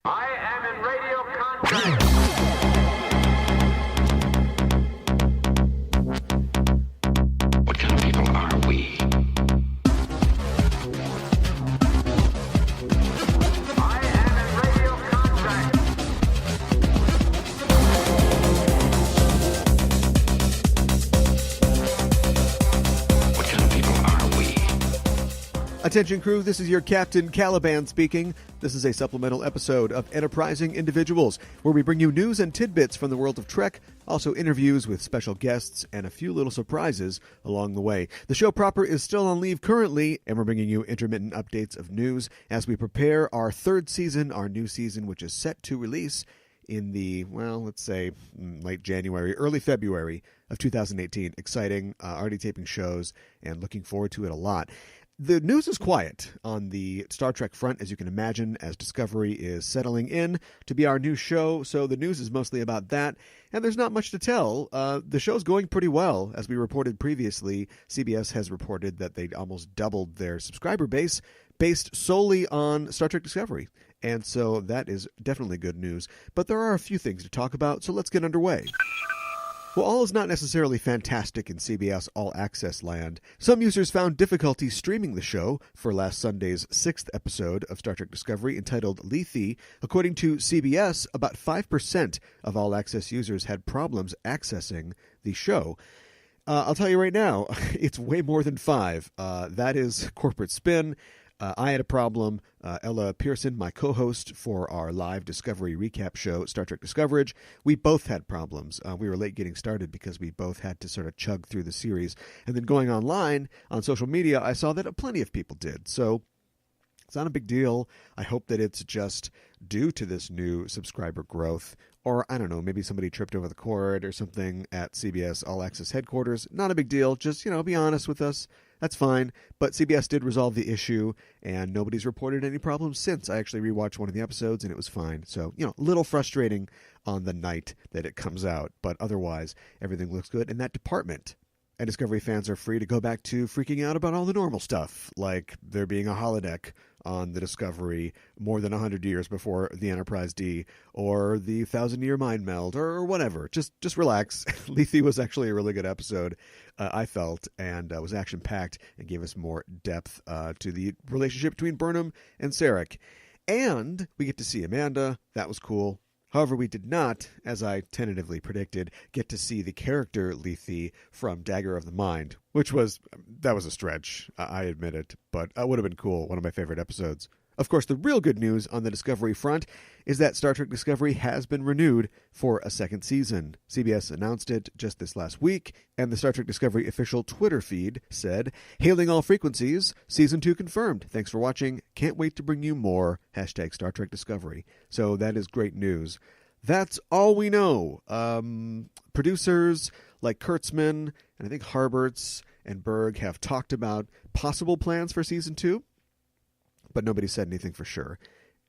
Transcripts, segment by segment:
I am in radio contact. What kind of people are we? I am in radio contact. What kind of people are we? Attention crew, this is your Captain Caliban speaking. This is a supplemental episode of Enterprising Individuals, where we bring you news and tidbits from the world of Trek, also interviews with special guests, and a few little surprises along the way. The show proper is still on leave currently, and we're bringing you intermittent updates of news as we prepare our third season, our new season, which is set to release in the, well, let's say late January, early February of 2018. Exciting, already taping shows, and looking forward to it a lot. The news is quiet on the Star Trek front, as you can imagine, as Discovery is settling in to be our new show. So the news is mostly about that, and there's not much to tell. The show's going pretty well. As we reported previously, CBS has reported that they almost doubled their subscriber base based solely on Star Trek Discovery. And so that is definitely good news. But there are a few things to talk about, so let's get underway. Well, all is not necessarily fantastic in CBS All Access land. Some users found difficulty streaming the show for last Sunday's 6th episode of Star Trek Discovery entitled Lethe. According to CBS, about 5% of All Access users had problems accessing the show. I'll tell you right now, it's way more than 5. That is corporate spin. I had a problem. Ella Pearson, my co-host for our live Discovery recap show, Star Trek Discoverage, we both had problems. We were late getting started because we both had to sort of chug through the series. And then going online on social media, I saw that plenty of people did. So it's not a big deal. I hope that it's just due to this new subscriber growth. Or, I don't know, maybe somebody tripped over the cord or something at CBS All Access headquarters. Not a big deal. Just, be honest with us. That's fine. But CBS did resolve the issue, and nobody's reported any problems since. I actually rewatched one of the episodes, and it was fine. So, a little frustrating on the night that it comes out. But otherwise, everything looks good in that department. And Discovery fans are free to go back to freaking out about all the normal stuff, like there being a holodeck on the Discovery more than 100 years before the Enterprise D, or the 1,000-year mind meld, or whatever. Just relax. Lethe was actually a really good episode, I felt, and was action-packed and gave us more depth to the relationship between Burnham and Sarek. And we get to see Amanda. That was cool. However, we did not, as I tentatively predicted, get to see the character Lethe from Dagger of the Mind, that was a stretch, I admit it, but it would have been cool, one of my favorite episodes. Of course, the real good news on the Discovery front is that Star Trek Discovery has been renewed for a second season. CBS announced it just this last week, and the Star Trek Discovery official Twitter feed said, "Hailing all frequencies, Season 2 confirmed. Thanks for watching. Can't wait to bring you more. # Star Trek Discovery." So that is great news. That's all we know. Producers like Kurtzman, and I think Harberts and Berg have talked about possible plans for Season 2. But nobody said anything for sure.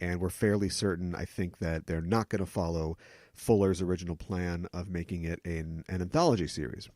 And we're fairly certain, I think, that they're not going to follow Fuller's original plan of making it an anthology series.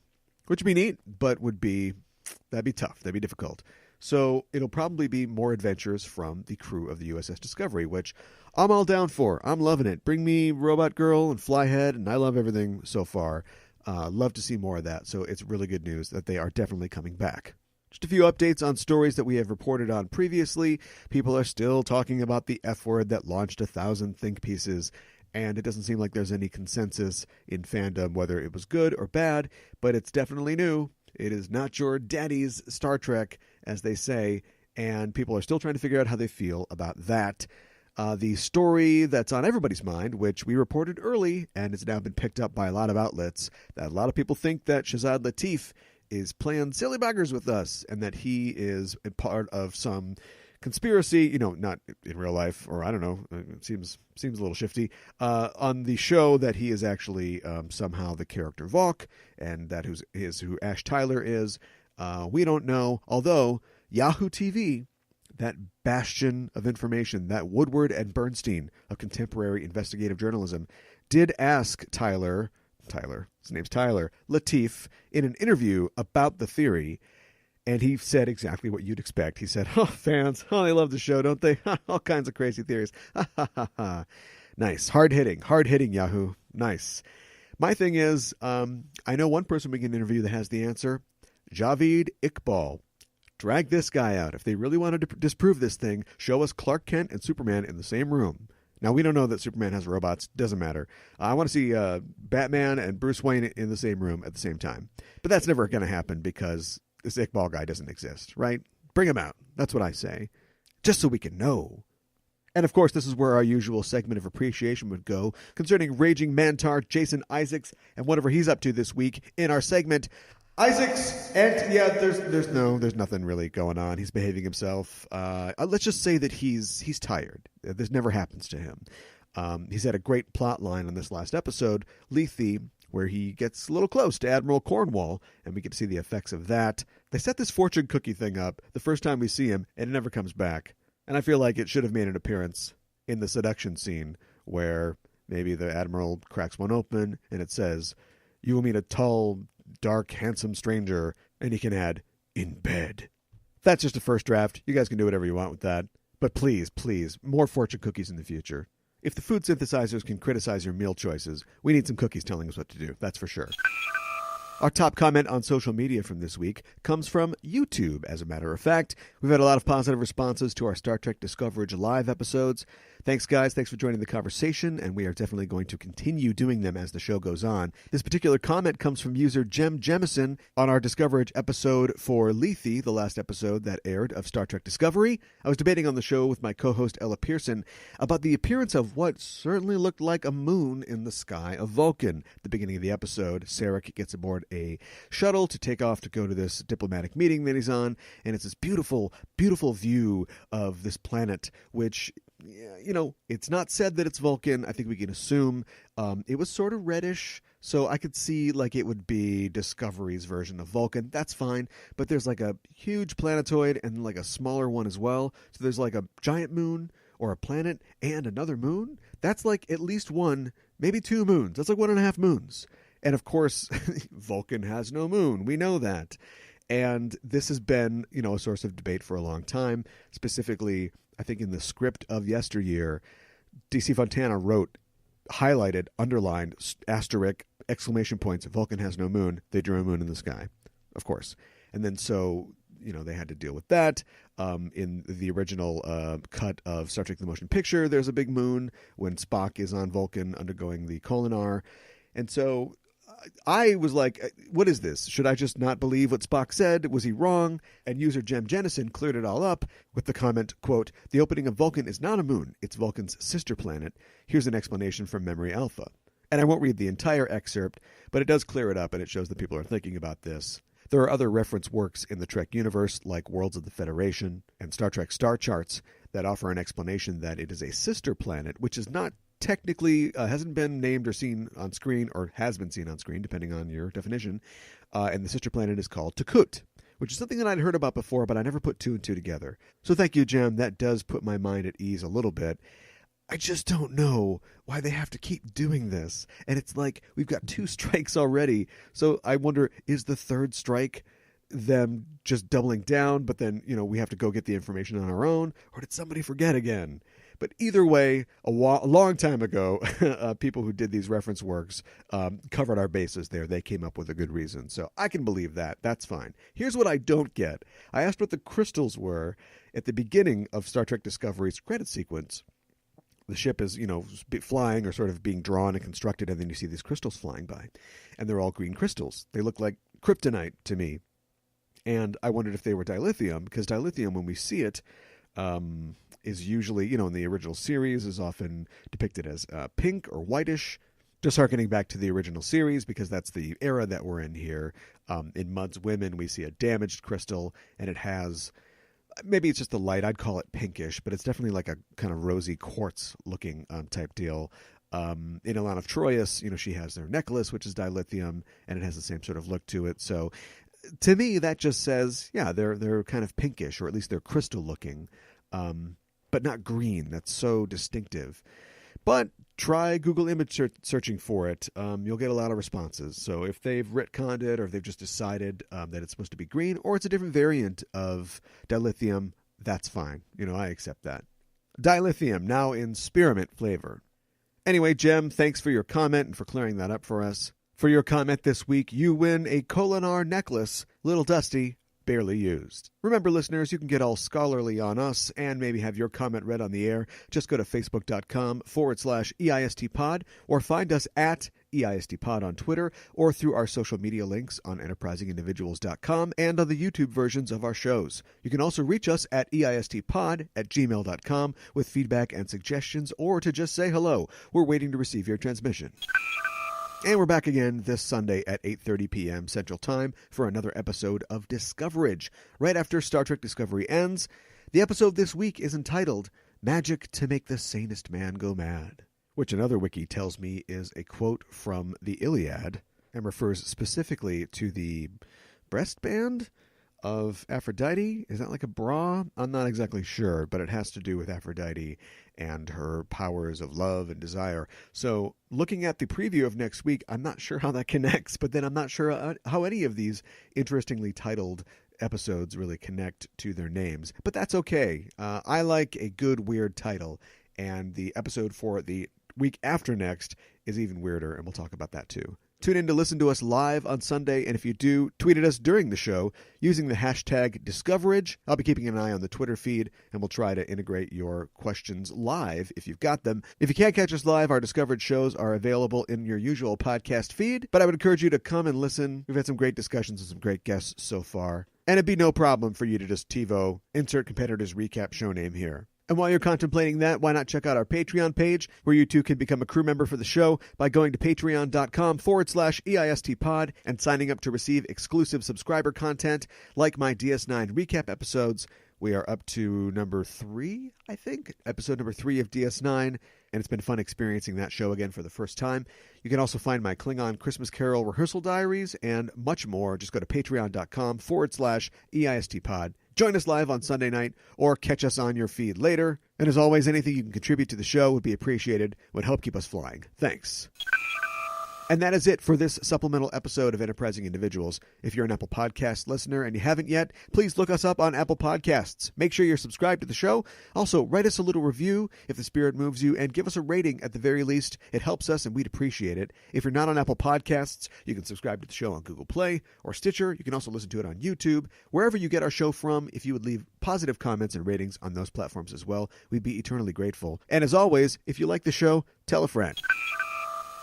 Which would be neat, but that'd be tough. That'd be difficult. So it'll probably be more adventures from the crew of the USS Discovery, which I'm all down for. I'm loving it. Bring me Robot Girl and Flyhead, and I love everything so far. Love to see more of that. So it's really good news that they are definitely coming back. Just a few updates on stories that we have reported on previously. People are still talking about the F word that launched 1,000 think pieces, and it doesn't seem like there's any consensus in fandom whether it was good or bad, but it's definitely new. It is not your daddy's Star Trek, as they say, and people are still trying to figure out how they feel about that. The story that's on everybody's mind, which we reported early and has now been picked up by a lot of outlets, that a lot of people think that Shazad Latif is playing silly buggers with us, and that he is a part of some conspiracy, not in real life, or I don't know, it seems a little shifty, on the show, that he is actually somehow the character Vok, and that is who Ash Tyler is. We don't know, although Yahoo TV, that bastion of information, that Woodward and Bernstein of contemporary investigative journalism, did ask his name's Tyler, Latif, in an interview about the theory, And he said exactly what you'd expect. He said, oh, fans, oh, they love the show, don't they? All kinds of crazy theories. Ha, ha, ha, ha. Nice. Hard-hitting, Yahoo. Nice. My thing is, I know one person we can interview that has the answer. Javeed Iqbal. Drag this guy out. If they really wanted to disprove this thing, show us Clark Kent and Superman in the same room. Now, we don't know that Superman has robots. Doesn't matter. I want to see Batman and Bruce Wayne in the same room at the same time. But that's never going to happen because this Iqbal guy doesn't exist, right? Bring him out. That's what I say. Just so we can know. And, of course, this is where our usual segment of appreciation would go concerning Raging Mantar Jason Isaacs and whatever he's up to this week in our segment, Isaacs. And, yeah, there's nothing really going on. He's behaving himself. Let's just say that he's tired. This never happens to him. He's had a great plot line on this last episode, Lethe, where he gets a little close to Admiral Cornwall, and we get to see the effects of that. They set this fortune cookie thing up the first time we see him, and it never comes back. And I feel like it should have made an appearance in the seduction scene where maybe the Admiral cracks one open and it says, you will meet a tall, dark, handsome stranger, and he can add, in bed. That's just a first draft. You guys can do whatever you want with that. But please, more fortune cookies in the future. If the food synthesizers can criticize your meal choices, we need some cookies telling us what to do. That's for sure. Our top comment on social media from this week comes from YouTube, as a matter of fact. We've had a lot of positive responses to our Star Trek Discoverage live episodes. Thanks, guys. Thanks for joining the conversation, and we are definitely going to continue doing them as the show goes on. This particular comment comes from user Jem Jemison on our Discoverage episode for Lethe, the last episode that aired of Star Trek Discovery. I was debating on the show with my co-host Ella Pearson about the appearance of what certainly looked like a moon in the sky of Vulcan. At the beginning of the episode, Sarek gets aboard a shuttle to take off to go to this diplomatic meeting that he's on, and it's this beautiful, beautiful view of this planet, which, you know, it's not said that it's Vulcan. I think we can assume it was sort of reddish, so I could see like it would be Discovery's version of Vulcan. That's fine, but there's like a huge planetoid and like a smaller one as well. So there's like a giant moon or a planet and another moon. That's like at least one, maybe two moons. That's like 1.5 moons. And of course, Vulcan has no moon. We know that. And this has been, you know, a source of debate for a long time. Specifically, I think in the script of Yesteryear, D.C. Fontana wrote, highlighted, underlined, asterisk, exclamation points, Vulcan has no moon. They drew a moon in the sky, of course. And then so, you know, they had to deal with that. In the original cut of Star Trek The Motion Picture, there's a big moon when Spock is on Vulcan undergoing the Kolinar. And so I was like, what is this? Should I just not believe what Spock said? Was he wrong? And user Jem Jennison cleared it all up with the comment, quote, the opening of Vulcan is not a moon. It's Vulcan's sister planet. Here's an explanation from Memory Alpha. And I won't read the entire excerpt, but it does clear it up, and it shows that people are thinking about this. There are other reference works in the Trek universe, like Worlds of the Federation and Star Trek Star Charts, that offer an explanation that it is a sister planet, which is not technically hasn't been named or seen on screen, or has been seen on screen, depending on your definition. And the sister planet is called Takut, which is something that I'd heard about before, but I never put two and two together. So thank you, Jem. That does put my mind at ease a little bit. I just don't know why they have to keep doing this. And it's like we've got 2 strikes already. So I wonder, is the third strike them just doubling down, but then, you know, we have to go get the information on our own? Or did somebody forget again? But either way, a long time ago, people who did these reference works covered our bases there. They came up with a good reason. So I can believe that. That's fine. Here's what I don't get. I asked what the crystals were at the beginning of Star Trek Discovery's credit sequence. The ship is, you know, flying or sort of being drawn and constructed, and then you see these crystals flying by. And they're all green crystals. They look like kryptonite to me. And I wondered if they were dilithium, because dilithium, when we see it, is usually, you know, in the original series, is often depicted as pink or whitish, just harkening back to the original series, because that's the era that we're in here. In Mudd's Women, we see a damaged crystal, and it has, maybe it's just the light, I'd call it pinkish, but it's definitely like a kind of rosy quartz-looking type deal. In Ilana of Troyes, you know, she has their necklace, which is dilithium, and it has the same sort of look to it. So to me, that just says, yeah, they're kind of pinkish, or at least they're crystal-looking. But not green. That's so distinctive. but try Google image searching for it. You'll get a lot of responses. So if they've retconned it, or if they've just decided that it's supposed to be green, or it's a different variant of dilithium, that's fine. I accept that. Dilithium, now in spearmint flavor. Anyway, Jem, thanks for your comment and for clearing that up for us. For your comment this week, you win a Kolinar necklace, little dusty, barely used. Remember, listeners, you can get all scholarly on us and maybe have your comment read on the air. Just go to facebook.com/EISTpod or find us at EISTpod on Twitter or through our social media links on enterprisingindividuals.com and on the YouTube versions of our shows. You can also reach us at EISTpod@gmail.com with feedback and suggestions, or to just say hello. We're waiting to receive your transmission. And we're back again this Sunday at 8:30 p.m. Central Time for another episode of Discoverage. Right after Star Trek Discovery ends, the episode this week is entitled Magic to Make the Sanest Man Go Mad, which another wiki tells me is a quote from the Iliad and refers specifically to the breast band of Aphrodite. Is that like a bra? I'm not exactly sure, but it has to do with Aphrodite and her powers of love and desire. So looking at the preview of next week, I'm not sure how that connects, but then I'm not sure how any of these interestingly titled episodes really connect to their names. But that's okay. I like a good, weird title, and the episode for the week after next is even weirder, and we'll talk about that too. Tune in to listen to us live on Sunday, and if you do, tweet at us during the show using the hashtag Discoverage. I'll be keeping an eye on the Twitter feed, and we'll try to integrate your questions live if you've got them. If you can't catch us live, our Discoverage shows are available in your usual podcast feed, but I would encourage you to come and listen. We've had some great discussions and some great guests so far, and it'd be no problem for you to just TiVo, insert competitor's recap show name here. And while you're contemplating that, why not check out our Patreon page, where you too can become a crew member for the show by going to patreon.com/EISTpod and signing up to receive exclusive subscriber content like my DS9 recap episodes. We are up to number 3, I think, episode number 3 of DS9, and it's been fun experiencing that show again for the first time. You can also find my Klingon Christmas Carol rehearsal diaries and much more. Just go to patreon.com/EISTpod. Join us live on Sunday night or catch us on your feed later. And as always, anything you can contribute to the show would be appreciated, would help keep us flying. Thanks. And that is it for this supplemental episode of Enterprising Individuals. If you're an Apple Podcast listener and you haven't yet, please look us up on Apple Podcasts. Make sure you're subscribed to the show. Also, write us a little review if the spirit moves you, and give us a rating at the very least. It helps us, and we'd appreciate it. If you're not on Apple Podcasts, you can subscribe to the show on Google Play or Stitcher. You can also listen to it on YouTube. Wherever you get our show from, if you would leave positive comments and ratings on those platforms as well, we'd be eternally grateful. And as always, if you like the show, tell a friend.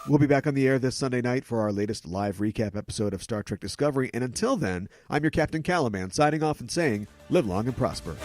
We'll be back on the air this Sunday night for our latest live recap episode of Star Trek Discovery. And until then, I'm your Captain Caliban, signing off and saying, live long and prosper.